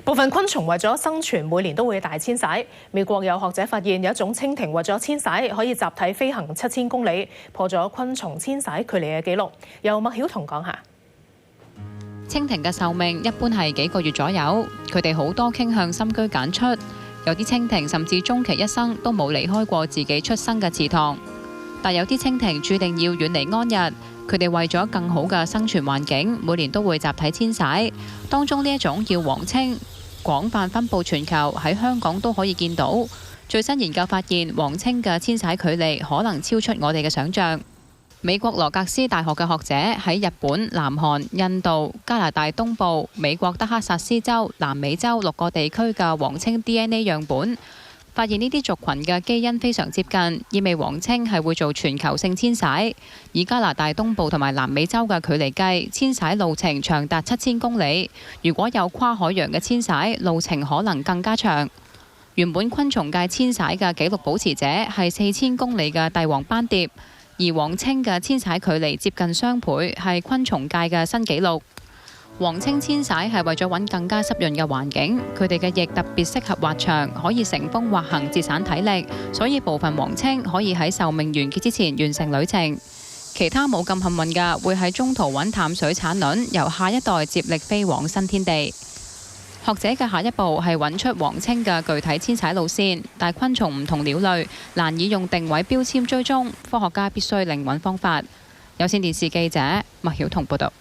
部分昆蟲為咗生存，每年都會大遷徙。美國有學者發現有一種蜻蜓為咗遷徙，可以集體飛行7000公里，破咗昆蟲遷徙距離嘅紀錄。由麥曉彤講下。蜻蜓嘅壽命一般係幾個月左右，佢哋好多傾向深居簡出，有啲蜻蜓甚至終其一生都冇離開過自己出生嘅池塘。但有啲蜻蜓注定要遠離安逸，佢哋為咗更好嘅生存環境，每年都會集體遷徙。當中呢一種叫黃青，廣泛分佈全球，喺香港都可以見到。最新研究發現，黃青嘅遷徙距離可能超出我哋嘅想象。美國羅格斯大學嘅學者喺日本、南韓、印度、加拿大東部、美國德克薩斯州、南美洲6個地區嘅黃青 DNA 樣本，發現呢啲族群嘅基因非常接近，意味黃青係會做全球性遷徙。以加拿大東部同埋南美洲嘅距離計，遷徙路程長達7000公里。如果有跨海洋嘅遷徙，路程可能更加長。原本昆蟲界遷徙嘅紀錄保持者係4000公里嘅帝王斑蝶，而黃青嘅遷徙距離接近雙倍，係昆蟲界嘅新紀錄。黃青遷徙係為咗揾更加濕潤嘅環境，佢哋嘅翼特別適合滑翔，可以乘風滑行節省體力，所以部分黃青可以喺壽命完結之前完成旅程。其他冇咁幸運嘅，會喺中途揾淡水產卵，由下一代接力飛往新天地。學者嘅下一步係揾出黃青嘅具體遷徙路線，但昆蟲唔同鳥類難以用定位標籤追蹤，科學家必須另揾方法。有線電視記者麥曉彤報道。